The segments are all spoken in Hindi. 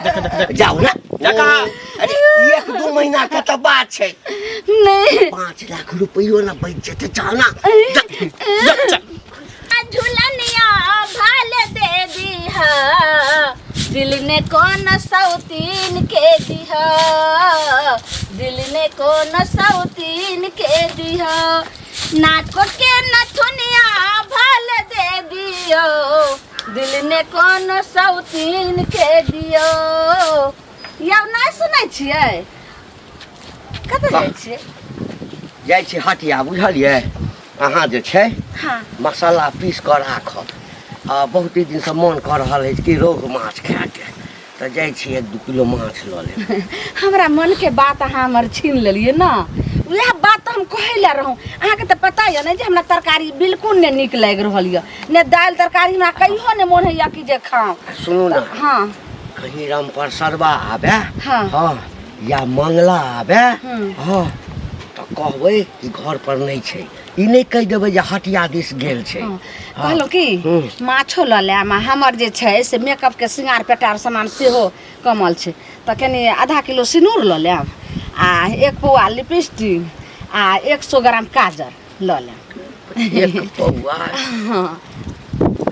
जाओ ना अरे 1-2 महीना का तो बात है नहीं 5 लाख रुपया ना बच जाते चल ना झूलनिया भाल दे दीहा दिल ने कौन सौतीन के दीहा दिल ने कौन सौतीन के दीहा नाको के नथुनिया भाल दे दियो दिल ने कौन सौतीन के दियो यौ नहीं सुनै छियै कतऽ जाइ छियै जाइ छी हटिया बुझलिए अहाँ जे छै हाँ मसाला पीस कर राखब आ बहुत दिन से मन कर रहा है कि रोहु माछ खाके तो जाइ छी 1-2 किलो माछ ल ले हमरा मन के बात अहाँ हमर छीन लेलिए ना वह बात तो हम कहले रहूँ अहाँ के तो पता है ना जे हमरा तरकारी बिल्कुल नहीं निक लग रहल है ने दाल तरकारी हमरा कहियो ने मन है कि जे खाऊं सुनू ना हाँ कहीं राम पर सरबा आबे हाँ हाँ या मंगला आबे हम्म। हाँ तो कहबै कि घर पर नहीं छै ई नहीं कह देबै जे हटिया दिस गेल छै कहलो कि माछो ल ले हमर जे छै से मेकअप के श्रृंगार पेटार सामान सेहो कमल छै तो कनी आधा किलो सिनूर ल ले आ 1 पौआ लिपस्टिक आ 100 ग्राम काजर ल ले एक पौआ हाँ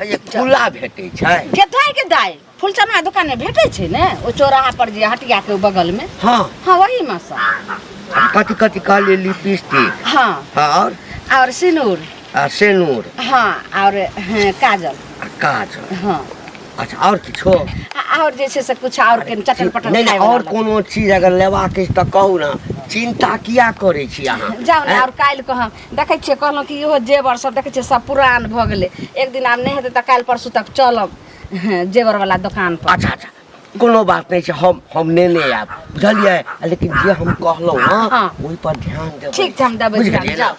एक फुला भेटै छै केताई के दाई फुलचना दुकान में भेटे छै ने ओ चौराहा पर जे हटिया के बगल में हाँ हाँ वही में सब कथी कथी कहलिए लिपस्टिक हाँ और सिनूर आ सेनूर हाँ और काजल आ काजल हाँ अच्छा और किछो और जैसे से कुछ और के चटन पटन नहीं खाए और वाला कोनो चीज अगर लेबाक अछि तऽ कहू ना चिंता किया करै छी अहाँ जाओ ना और काल को हम देखे छिए कहलहुँ कि इहो जेवर सब देखे छिए सब पुरान भ गेलै एक दिन आब नहीं हेतै तऽ काल परसू तक चलब जेवर वाला दुकान पर अच्छा अच्छा कोनो बात नहीं छै हम लेने आब बुझलिए लेकिन जे हम कहलहुँ ना हाँ। ओहि पर ध्यान देबै ठीक छै हम देबै बुझि ध्यान, गेलियै जाओ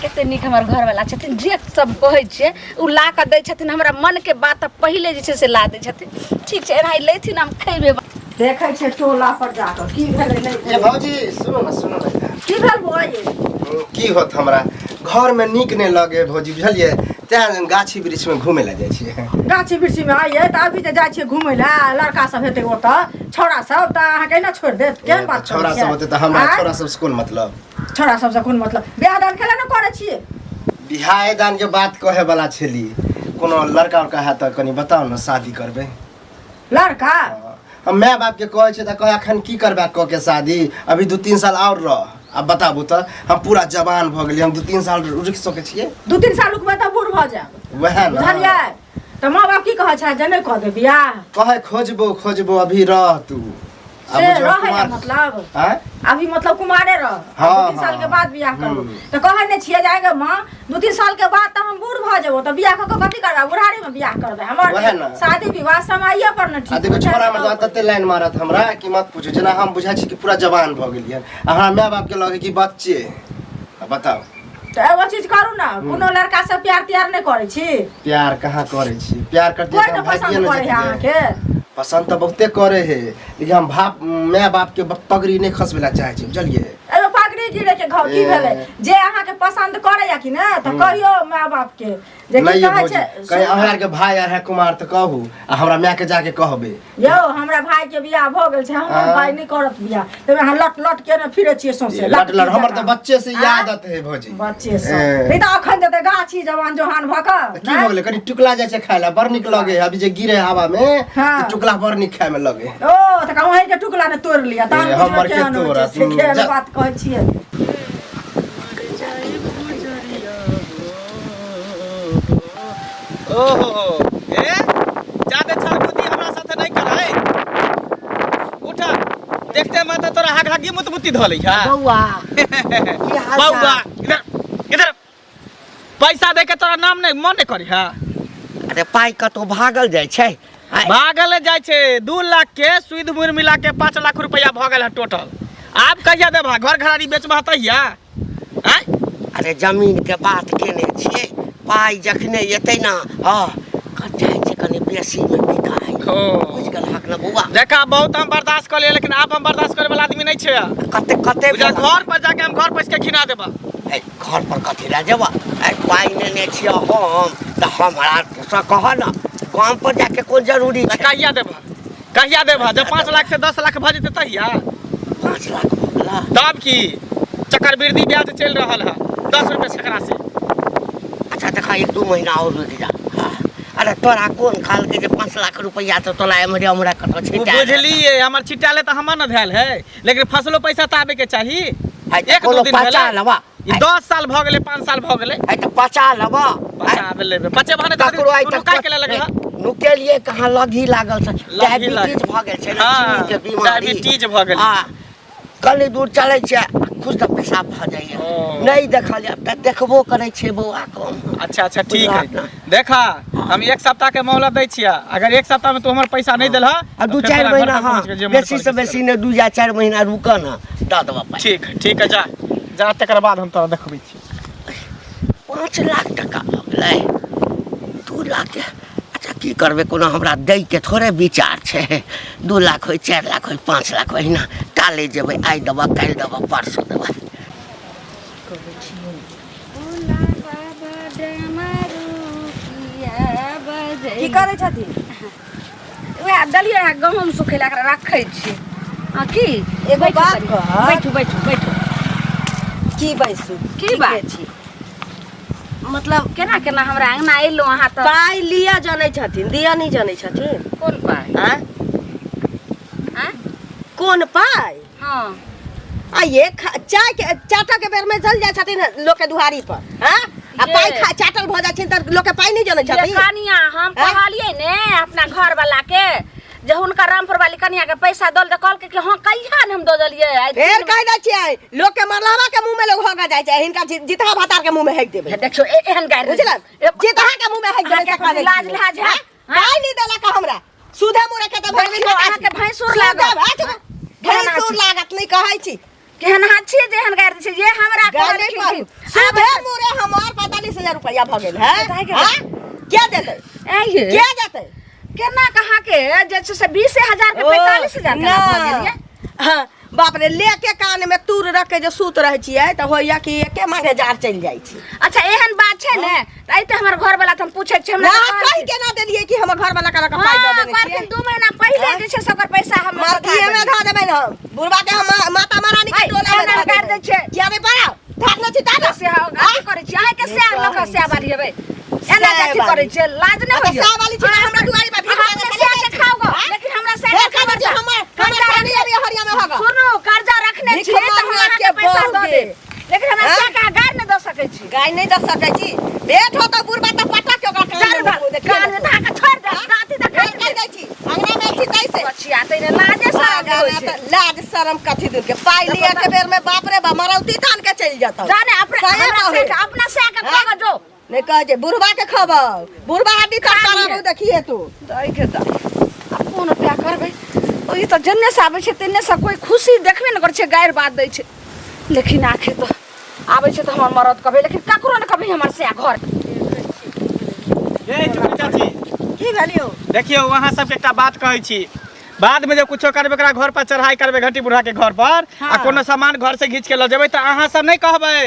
कते नीक हमर घर वाला छथिन जे सब कहै छिए उ ला के दै छथिन हमरा मन के बात पहिले जे छै से ला दै छथिन ठीक छै एनाहि लेथिन हम खैबे देखै छै टोला पर जाकर की भेलै नहीं ये भौजी सुनो ना की भेल बोए की होत हमरा घर में नीक नहीं लगे भौजी बुझलिए तें गाछी वृक्ष में घूमे ला जाइ छियै गाछी वृक्षी में आइए तो अभी तो जाए छे घूमे ला लड़का सब हेते ओतऽ छौड़ा सब तो अहाँ केना छोड़ देत केहन बात छोरा सब होते तो हमरा छोरा सब से कोन मतलब छौड़ा सब से कोन मतलब बियाह दान केला न करे छिए बिहार दान के बात कहे वाला छली कोनो लड़का उड़का है तो कनी बताओ ना शादी करबे लड़का हम माय बाप के कहे छे त कहे अखन की करबा क के शादी अभी 2-3 साल और रह अब बताबू तो हम पूरा जवान भ गेली हम 2-3 साल रुक सके छिए 2-3 साल रुकबे त बूढ़ भ जाए वह ना बुझलिए त माँ बाप की कहे छै जने क दे बियाह कहे खोजबो अभी रह तू से रहे मतलब हैं अभी मतलब कुमारे रह हाँ, 2-3 साल के हाँ। बाद बियाह करू तो कहे ने छिए जाएगा माँ 2-3 साल के बाद तो हम बूढ़ भ जेबो तो बियाह क कथि करबा बुढ़ारी में बियाह करबे वहे हमर ना। शादी विवाह समय पर न आ ठीक देखो छोरा मर्द तते लाइन मारत हमरा कि मत पूछो जना हम बुझाइ छी कि पूरा जवान भ गेलियन आ हमरा माय बाप के लगे कि बच्चे बताओ तो एगो चीज करू ना कोनो लड़का से प्यार त्यार नहीं करे छी प्यार कहाँ करे छी प्यार करते कोई तो ना भागिए पसंद न करे है अहाँ जतिए के पसंद तो बहुते करे है लेकिन हम माय बाप के पगड़ी नहीं खसबेला चाहे छी बुझलिए एगो पगड़ी गिरे के घाव की भेले जे अहाँ के पसंद करे या कि ना तो कहियो माय बाप के जे की नहीं कहे भौजी छै कहीं हमरा के भाई आर है कुमार तो कहू आ हमरा माय के जाके कहबे यो हमरा भाई के बियाह भ गेल छै हमर भाई नहीं करत बियाह तबे अहाँ लट लट के न फिरे छिए सौसे लट लट हमर तो बच्चे से आदत है भौजी बच्चे से ई त अखन जते गाछी जवान जोहान भक की हो गेले कनी टुकला जाय छै खाय ला बड़ निक लगे अभी जे गिरे हवा में हाँ। तो टुकला बड़ निक खाय में लगे ओ त कहूँ है के टुकला ने तोड़ लिया त हमर के तोड़ा, जा। बात कहै छिए ओहो ए जादे छरबुती हमरा साथे नहीं कराए उठा देखते मैं तो तोरा हाग हागी मुतमुती धलै है बौआ बौआ इधर इधर पैसा दे के तोरा नाम नहीं मन नहीं करी है अरे पाई कतौ भागल जाइ छै भागल जाय छे 2 लाख के सुध मुर मिला के 5 लाख रुपया भ गेल है टोटल आप कहिया देबा घर घरारी बेचबा तहिया हैं अरे जमीन के बात केने छियै पाई जखने एतै ना हाँ कचाइ छै कनी बेसी में बिकाइ हो बुझ गेल हक ना बौआ देखा बहुत हम बर्दाश्त कर लिए लेकिन आप हम बर्दाश्त करे वाला आदमी नहीं छे कते कते बुझा घर पर जाके हम घर पैस के खिना देबा ए घर पर कथी ला जेबा ए पाई नेने छियै हम त हमरा से कह ना गांव पर जाके कोन जरूरी छै कहिया देबा कहिया देबह जब 5 लाख से 10 लाख भ जेतै तहिया 5 लाख हो गेला तब की चक्रवृद्धि ब्याज चल रहा है 10 रुपए सैकड़ा से। अच्छा देखा 1-2 महीना और रुक जा हाँ। अरे तोरा कौन खाल के जे 5 लाख रुपया तो तोला एमरे हमरा कतो छिटा बुझलिए हमर छिटाले त हमर न धैल है लेकिन फसलो पैसा त आबे के चाही। एक दो दिन पचा लबा 10 साल भ गेलै 5 साल भ गेलै आई तो पचा लबा पचा लेबे बच्चे भने ककरो आई तक का के लगल नुके लिए कहां लगी लागल छ लगी डायबिटीज भ गेल छै हाँ, के बीमारी डायबिटीज भ गेल हां कनी दूर चलै छै खुद त पेशाब भ जाइए नहीं देखल अब तक देखबो करै छै बौआ कम। अच्छा अच्छा ठीक है देखा हम 1 सप्ताह के मोहलत दै छिया अगर 1 सप्ताह में तू हमर पैसा नहीं देलहा अब 2-4 महीना हां बेसी से बेसी ने 2-4 महीना रुक न द देबा ठीक है जा तकर बाद हम तोरा देखबै छी। 5 लाख टका लगलै 2 लाख अच्छा की करबे कोनो हमरा दै के थोड़े विचार छै 2 लाख होय 4 लाख होय 5 लाख होय ना काले जेबै आइ देबा काल्हि देबा परसों देबा। की करै छथिन वएह दलिया गहूम सुखेला के रखै छी आ की एगो बात कह बैठू की बैसू की बात छी मतलब केना हमरा अंगना एलो अहाँ त पाई लिया जानै छथिन दिया नहीं जानै छथिन कोन पाय हैं हैं कौन पाई हां आ ये चाय के चाटा के बेर में चल जाय छथिन लोग के दुहारी पर हैं आ पाई खा चाटल भ जाय छथिन त लोग के पाई नहीं जानै छथिन। कनिया हम कहलिए ने अपना घर वाला के जे हुनका रामपुर वाली कनिया के पैसा दल दे कहल के कि हां कहिया हम दो दलिए फेर कह दै छियै लोग के मरलावा के मुंह में लोग होगा जाय छै हिनका जितहा भातार के मुंह में हेक देबे देखियो एहन गाय बुझलन जितहा के मुंह में हेक देबे के लाज लिहाज है पाई नहीं देला का हमरा सुधे मुरे के त भगवी अहाँ के भैंसुर लागत भैंसुर लागत नहीं कहै छी केहन हाथ छी जेहन गाय छै ये हमरा गाय सुधे मुरे हमार 45,000 रुपया भ गेल है क्या देते आइए क्या देते केना कहा के जे छै से 20,000 के 45,000 के भ गेल ये हां बाप रे लेके कान में तूर रख के जो सूत रह छियै त होइया कि एके मांगे जार चल जाय छी। अच्छा एहन बात छै ने त आई त हमर घर वाला त हम पूछै छी हमरा कहि के ना देलिए कि हमर घर वाला का पाई दे देने छियै 2 महीना पहले जे छै सकर पैसा हम माटिए में ध देबै हम बुढ़वा के हम माता महारानी के टोला में ध कर दे छै क्या नहीं पड़ा ठाकने छी दादा से अथी करै छी अहाँ के से लोग से वाली हेबै एना अथी करै छै लाज नै होइए सा वाली छी हमरा दुआरी पे भीख मांगे से खाओ लेकिन हमरा से खबर जे हमर कर्जा नहीं अभी हरिया में होगा सुनो कर्जा रखने छी त हमरा के पैसा दे दे लेकिन हमरा से का गाय नै द सकै छी गाय नहीं द सकै छी भेट हो त बुढ़वा त पटा के ओकरा कान में धाका छोड़ दे दाती त कह दै छी अंगना में छी तैसे बचिया तइने लाजे शरम होइ छै लाज शरम कथी दूर के पाई लिया के बेर में बाप रे बा मरौती थान के चल जाता जाने अपना से के खबर जो नहीं कह जे बुढ़वा के खबर बुढ़वा हड्डी का कराबो देखिए तू दई के द कोन प्या करबै ओई त जन्ने से आबै छै तन्ने से कोई खुशी देखबे न करै छै गायर बात दै छै लेकिन आखे तो आबै छै त हमर मरद कहबै लेकिन ककरो न कहबै हमर से घर ए चाची की भेलियो देखियो वहां सब के एकटा बात कहै छी बाद में जब कुछो करबे एकरा घर पर चढ़ाई करबे घटी बुढ़ा के घर पर आ कोनो सामान घर से घीच के ल जेबै त अहाँ सब नहीं कहबै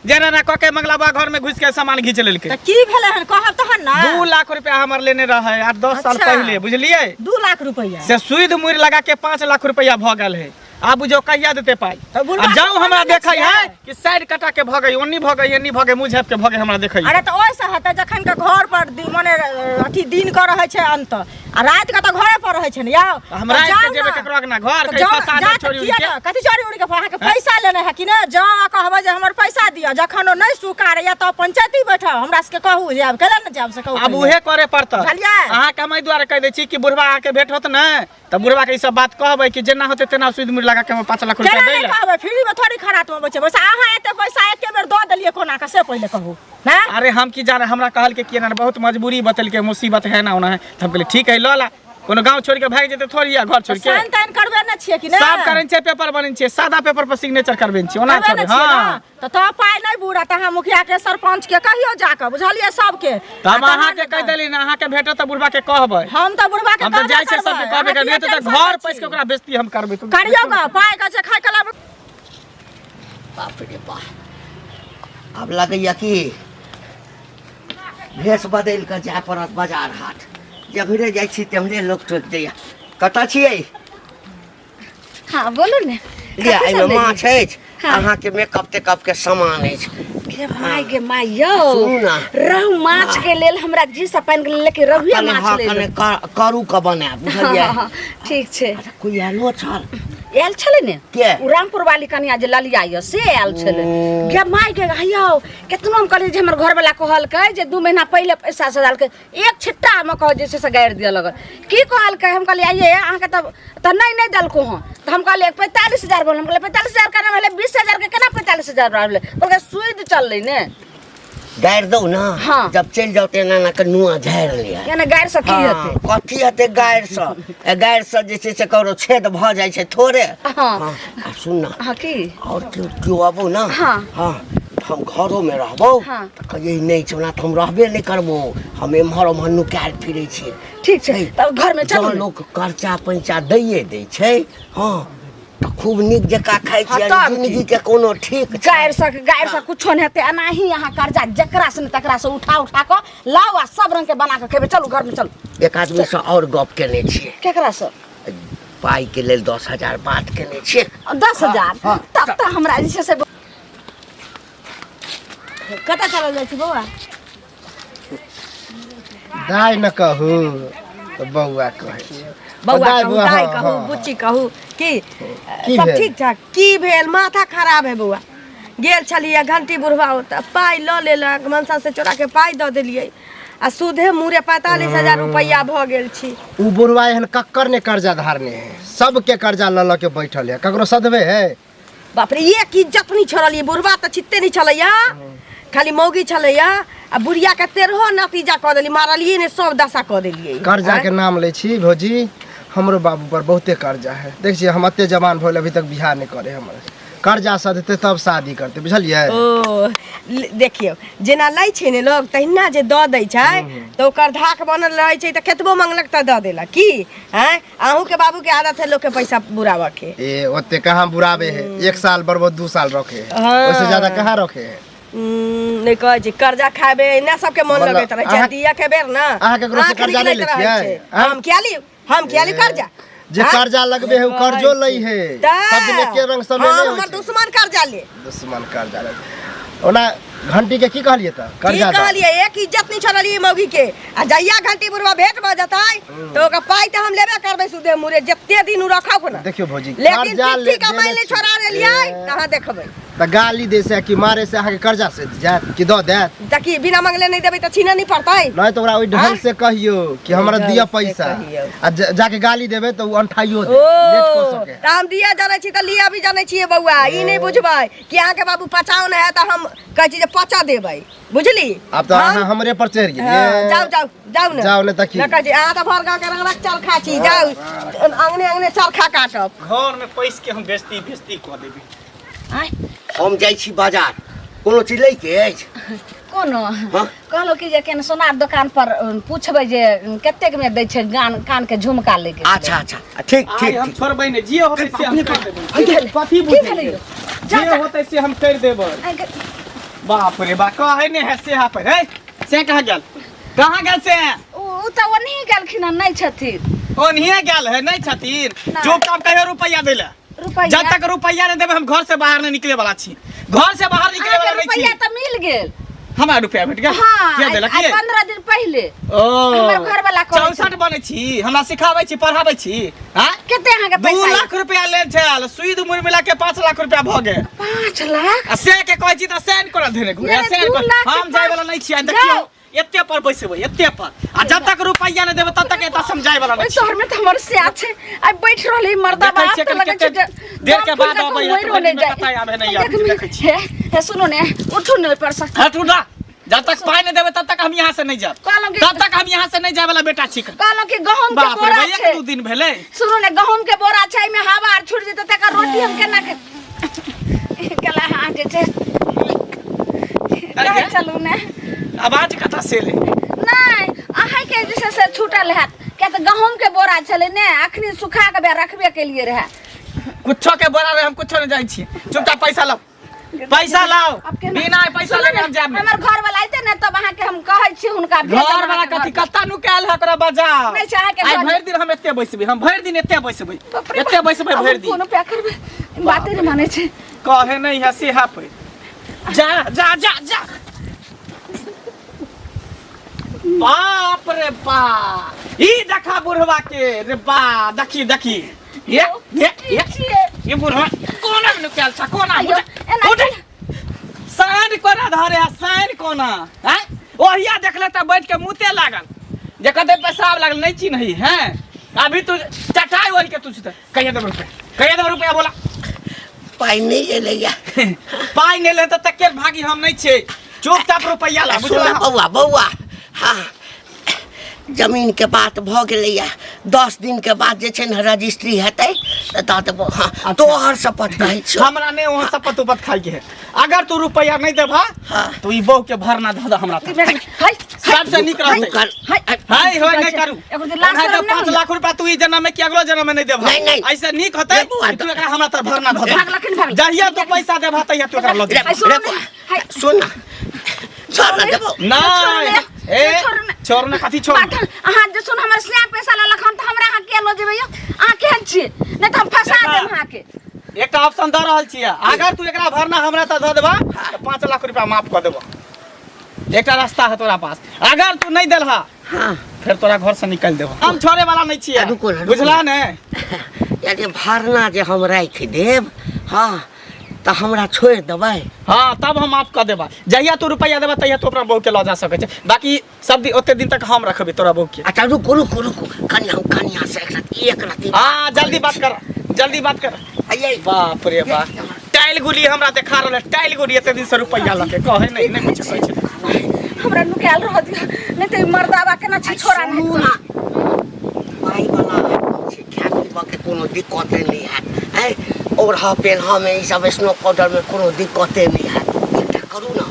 जेना ना कके मंगलाबा घर में घुस के सामान घीच लेलके त की भेले हन कहब तहन ना 2 लाख रुपया हमर लेने रहे 8-10 साल अच्छा। पहले बुझलिए 2 लाख रुपया से सुध मुर लगा के 5 लाख रुपया भ गेल है आब बुझो कहिया देते पाई अब जाऊ हमरा देखै है कि साइड कटा के भ गई ओन्नी भ गई एन्नी भ गई मुंह झाप के भ गई हमरा देखै अरे त ओइ से हते जखन के घर पर माने अथी दिन क रहै छै अंत आ रात के त घरे पर रहै छै न यौ हमरा के जेबे ककरो के ना घर कहीं फसा दे छोड़ी उड़ी के कथि चोरी उड़ी के अहाँ के पैसा लेने है कि न जा कहबै जे हमर पैसा दिया जखन ओ नहीं स्वीकार या त पंचायती बैठा हमरा से कहू जे अब केला न जाब से कहू अब उहे करे पड़त बुझलियै अहाँ के मैं द्वारा कह दै छी कि बुढ़वा आके भेट होत न त बुढ़वा के ई सब बात कहबै कि जेना होते तेना सुध मुर लगा के हम 5 लाख रुपया दै ले कहबै फ्री में थोड़ी खरात में बचे बस अहाँ एते पैसा एके बेर द देलिए कोना का से पहले कहू ना अरे हम की जाने हमरा कहल के कि ना बहुत मजबूरी बतल के मुसीबत है ना होना है त हम कहले ठीक है ल ला कोनो गांव छोड़ के भाग जेते थोड़ी या घर छोड़ के साइन ताइन करबे न छिए कि ना सब करन छै पेपर बनन छै सादा पेपर पर सिग्नेचर करबेन छै ओना छोड़ हां तो पाई नहीं बुरा त हम मुखिया के सरपंच के कहियो जाके बुझलिए सब के तब अहाँ के कह देली ना अहाँ के भेटत त बुढ़वा के कहबै हम त बुढ़वा के हम त जाय छै सब के कहबे के नहीं त घर पैस के ओकरा बेइज्जती हम करबै तुम करियो ग पाई का से खाय कला बाप रे बाप अब लगैया कि भेष बदल के जाय पड़त बाजार हाट जब रे जाइ छी तेमरे लोग टोक दैया कतऽ छियै? हाँ बोलू ने लिअ कथी सब एहिमे लेलियै? माछ अछि, हाँ। अहाँके मेकअप तेकअप के सामान अछि। गे माय यौ सुनू ना। रहु माछ के लेल हमरा जी से पानि के लेके रहुए कने माछ ले कने करू के बनायब, बुझलियै? ठीक छै। कोई आलो छल? आयल छलै ने के? उ रामपुर वाली कनिया जे ललिया यऽ से आयल छलै। गे माय गे हयौ केतनो हम कहलियै जे हमर घर वाला कहलकै जे 2 महीना पहिले पैसा से डालके एक छिट्टा हम कह जे से गाड़ि दिया लगल। की कहलकै हम कहलियै आइए अहाँके त नहीं देलको हँ त हम कहलियै 45,000 बोल। हम कहलियै 45,000 केना भेलै 20,000 के केना 45,000 भेलै? कहलकै सूद चललै ने। गाड़ि दो ना। हाँ। जब चलि जाओ तेना ना के नुआ झाड़ि लिया। यानी गाड़ि से की हेतै? कथी हेतै गाड़ि से जे छै से ककरो छेद भऽ जाइ छै थोड़े। हाँ। आ सुन ना। हाँ की? और क्यों अबो ना। हाँ। हाँ हम घरों में रहबो हाँ। त कहिए नहीं छोना तो हम रहबे नहीं करबो। हम एम्हर ओम्हर नुकायल फिरै छियै। ठीक छै तब घर में चलू जब लोग खर्चा पैंचा दैये दै छै। हाँ त खूब नीक जकाँ खाइ हाँ, छियै। तब जिंदगी के कोनो ठीक छै। गाड़ि से कुछो नहीं हेतै। एनाही यहाँ कर्जा जकरा से तकरा से उठा के लाओ आ सब रंग के बना के खेबे। चलू घर में चलू। एक आदमी से और गप केने छियै। केकरा से? पाई के लेल 10,000 बात केने छियै। 10,000 हाँ। तब तो हमरा जे छै से कतऽ चलल जाइ छी बौआ? दाय न कहू तो बउआ कहै छै। बउआ दाय कहू बुआ, दाय हाँ, कहू हाँ, बुच्ची कहू की की सब भेल? ठीक ठाक? की भेल? माथा खराब है बउआ। गेल छलिए घंटी बुढ़वा ओतऽ पाइ लऽ लेलक मनसा से चोरा के पाइ दऽ देलिए आ सूदे मुरे 45,000 रुपया भऽ गेल छी। उ बुढ़वा एहन कक्कर ने कर्जा धारने है। सबके कर्जा ल के बैठल है। ककरो सदबे है? बाप रे एक इज्जत नहीं छोड़लिए। बुढ़वा तो चित्ते नहीं छलैया, खाली मौगी छलैया आ बुढ़िया के 13 नतीजा कऽ देली। मारलिए ने सब दशा कऽ देलिए। कर्जा के नाम ले छी भौजी। हमरो बाबू पर बहुते कर्जा है। देख छी हम अते जवान भइल अभी तक बियाह नहीं करे। हमरे कर्जा सधते तब शादी करते, बुझलिए? ओ देखियो जेना लै छै ने लोग तहिना जे दऽ दै छै तऽ ओकर धाक बनल रहै छै तऽ केतबो मंगलक तऽ दऽ देलक की हैं? अहूँ के बाबू के आदत है लोग के पैसा बुरावा के। ए ओते कहाँ बुराबे है। 1 साल बरबो 2 साल रखे है। हाँ। उससे ज्यादा कहाँ रखे है। नहीं कहै छी कर्जा खाबे ना सबके मन मतलब लगैत रहै छै। दिया के बेर ना अहाँ केकरो से आँख कर्जा ले निकलैत लै रहै छियै? छै। हम किया ली कर्जा? जे हाँ? कर्जा लगबे है उ कर्जो लई है। सब दिन एके रंग समय हाँ, नहीं हमर होय छै। दुश्मन कर्जा ले। दुश्मन कर्जा ले। ओना घंटी के की कहलिए त? की कर्जा दा। कहलिए एक इज्जत नहीं छोड़लिए मौगी के। आ जहिया घंटी बुढ़वा भेंट भ जतै तो ओकर पाइ त हम लेबे करबै सुदे मुरे जत्ते दिन उ रखब ना। देखियो भौजी लेकिन कर्जा चिट्ठी का देने माइले छी। छोड़ा देलिए कहाँ देखबै। त गाली दे से कि मारे से अहाँ के कर्जा से जात कि द देत? ताकि बिना मंगले नहीं देबै त छीना नहीं पड़तै। नहीं तो ओकरा ओइ ढंग हाँ? से कहियो कि हमरा ढंग दिया से पैसा। कहियो। आ जाके गाली देबे तो उ अंठाइयो दे। ओ लेट को सके। त हम दिया जानै छी त लिया भी जानै छियै बौआ। ई नहीं बुझबै कि अहाँ के बाबू 55 है त हम कहै छी जे 50 देबै। बुझली? अब तो हम- अहाँ हमरे पर चढ़ गेलिए। हाँ, जाऊ ना। जाऊ ने त की? न कहै छी अहाँ त भर गाँव के रंगरक चरखा छी। जाऊ अंगने चरखा काटब। घर में पैस के हम बेचती कऽ देबी। आय हम जाइ छी बाजार। कोनो चीज लै के अछि? कोनो हाँ? कहलो कि जे केन सोनार दुकान पर पूछबै जे कतेक में दै छै कान के झुमका लेके। अच्छा अच्छा ठीक आइ ठीक हम ठीक। छोड़बै ने जे होतै से हम कर देबै। भेलै? कथी की भेलै बुझलिए? यौ? जा, जे जा। होतै से हम कर देबै। बाप रे बा कहै ने है से यहाँ पर है। से कहाँ गेल? कहाँ गेल से? उ त ओनही गेलखिन हन नहीं छथिन। ओनहिए गेल है नहीं छथिन। नहीं। जो काम कहियो रुपया दै ले। रुपया जब तक रुपया नहीं देबै हम घर से बाहर नहीं निकले वाला छी। घर से बाहर निकले अहाँके वाला नहीं छी। रुपया त मिल गेल। हमरा रुपया भेट गेल? हाँ के देलक आइ के? 15 दिन पहिले ओ हमर घरवाला कहै छै। 64 बनै छी। हमरा सिखाबै छी पढ़ाबै छी। हां कते अहाँ के 2 पैसा लाख रुपया ले छल। सुई मुर मिला के 5 लाख रुपया भ गेल। 5 लाख? आ से के कहै छी त सेन कर देने घुरे यार, सेन 2 कर। लाख के हम जाय वाला नहीं छी। आ देखियो एते पर बैसबै एते पर। आ जब तक रुपया नहीं देबै तब तक एता समझाय वाला ओइ नहीं छी। शहर में त हमर से छै। आइ बैठ रहलै मर्दा देखै बाप छियै त कनि लगै छै कते जे देर के दम बाद फूल अबै के या मइरो तऽ नहि भरि जाइ। कतऽ आबै नहि आबै, देखबै, देखै छियै। हे सुनो ने उठू ने ऊपर से। हट उड़ा। जब तक पाई नहीं देबै तब तक हम यहाँ से नहीं जाब। कहलौं कि तब तक हम यहाँ से नहीं जाय वाला बेटा छी। कहलौं कि गहूम के बाप रे बोरा भैया छै। 2 दिन भेलै। सुनो ने गहूम के बोरा छै में हवा आर छूट जेतै तकर रोटी हम केना के कला हां जे छै। अरे चलू ने आवाज कतऽ से ले? नहीं अहाँ के जैसे से छूटल हैत क्या तो गहूम के बोरा चले ने अखनी सुखा के रखबे के लिए रहे। कुछो के बोरा रे हम कुछो नहीं जाय छी। चुपचाप पैसा लो। पैसा लाओ अब केना? बिना पैसा लेके हम जाब हमर घर वाला आइते ने तब अहाँ के हम कहै छी हुनका भेज देब घर वाला अहाँके कथी घर। कत्ता नु काल हकरा बजा नहीं चाहे के आइ घर- भरि दिन हम एते बैसबै हम भरि दिन एते बैसबै बाप रे एते बाप। बैसबै अब भरि दिन कोनो प्यार करबै बाते नहीं माने छै कहे नहीं है से पे जा जा जा जा बाप रे बाप ई देखा बुढ़वा के रे बा देखी देखी ये बुढ़वा कोना में निकल छ कोना आइयो, एना उठ साइन कोना धरे है साइन कोना हैं ओहिया देखले त बैठ के मुते लागल जे कते पेशाब लागल नहीं चिन्ह हैं अभी तू चटाई ओल के तुझ कहिए दे रुपया बोला पाई नहीं एलैया पाई नहीं ले तो तके भागी हम नहीं छे चुपचाप रुपया ला बुझला बौआ बौआ हाँ जमीन के बात भ गेलैया 10 दिन के बाद जे छै ने रजिस्ट्री हेतै त देबो हाँ तोहर शपथ कहै छ हमरा ने वहां शपथ उपत खाई के है अगर तू रुपया नहीं देबा तो ई बहू के भरना ध द हमरा तक हाय सबसे निक रहतै हाय होय नहीं करू एगो दिन लास्ट ओना शरम तो नहीं 5 लाख रुपया तू ई जन्म में कि अगलो जन्म में नहीं देबा नहीं, नहीं। ऐसे निक होतै देबो, कि तू एकरा हमरा तर भरना ध भाग लखन भाग। द जहिया तू पैसा देबा तहिया तू एकरा ल दे रे बौआ सुन ना छोड़ ना देबो नहीं ए छोड़ ना कथी छोड़ अहाँ जे सुन हमर से पैसा लेलक हम त हमरा अहाँ के लो जेबै यौ अहाँ केहन छियै नहीं त हम फंसा देब अहाँ के एकटा ऑप्शन द रहल छियै अगर तू एकरा भरना हमरा त द देबा तो 5 लाख रुपया माफ कर देबो एकटा रास्ता है तोरा पास अगर तू नहीं देलहा हाँ फिर तोरा घर से निकल देबो हम छोड़े वाला नहीं छियै रुको ना, रुको बुझला ने यदि भरना जे हम राख देब हाँ त हमरा छोड़ देबै हाँ तब हम माफ कर देबा जहिया तू रुपया देबा तहिया तू अपना बहू के ल जा सकै छै बाकी सब दिन ओते दिन तक हम रखबे तोरा बहू के अच्छा रुको रुको रुको कन्या हम कन्या से एक रात हाँ जल्दी बात कर आइए बाप रे बाप टाइल गुली हमरा देखा रहल टाइल गुली एते दिन से रुपया लके कहे नहीं कुछ कहै छै हमरा नुकाल रह दिया नहीं त मर्दावा केना छी छोरा नहीं सुनू ना पाई वाला छै खाय पीबा के कोनो दिक्कत नहीं है हैं और पेन में ई सब स्नो पाउडर में कोनो दिक्कत नहीं है एकटा करू ना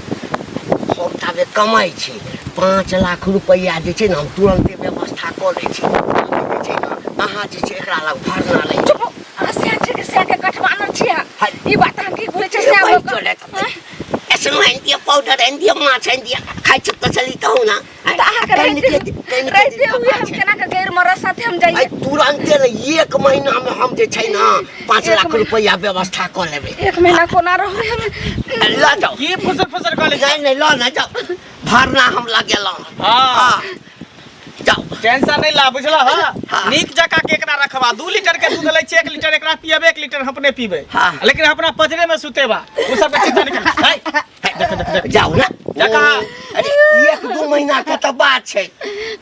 हम ताबे कमाई छी 5 लाख रुपया जे छै ने हम तुरंते व्यवस्था क लै छी जे छै ने अहाँ जे छै एकरा लग भरना नहीं चुप आसिया छै के से के कठवानर छिया हाय। ई बात हम की बोले छै से भाई हम चले ऐसे में इंडिया पाउडर इंडिया माछ इंडिया खाई छ त चली कहू ना त अहाँ के रहते हुए हम केना के गैर मरद साथे हम जाइए तुरंते ने 1 महीना में हम जे छै ना 5 लाख रुपया व्यवस्था क लेबै 1 महीना कोना रहबै हम ला जाओ की फुसर कॉलेज नहीं लो ना जाओ भरना हम लगेलौं हाँ जाओ टेंशन नहीं ला बुझला हाँ। हां नीक जका के एकरा रखबा 2 लीटर के दूध लै छै 1 लीटर एकरा पियबे 1 लीटर अपने पीबे हाँ। लेकिन अपना पजरे में सुतेबा उ सब के चिंता नहीं कर हाय देख जाओ ना जका अरे 1-2 महीना के तो बात छै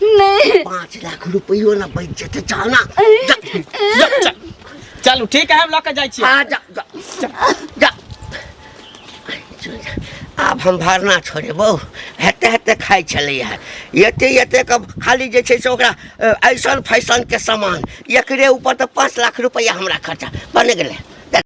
नहीं 5 लाख रुपयो ना बच जेते जाओ ना चलू ठीक है हम लके जाय छी हाँ जा आब हम भरना छोड़ेबो हेते हेते खाई छलै है एते कब खाली जे छै से ओकरा ऐसन फैशन के सामान एकरे ऊपर तो 5 लाख रुपया हमरा खर्चा बन गेलै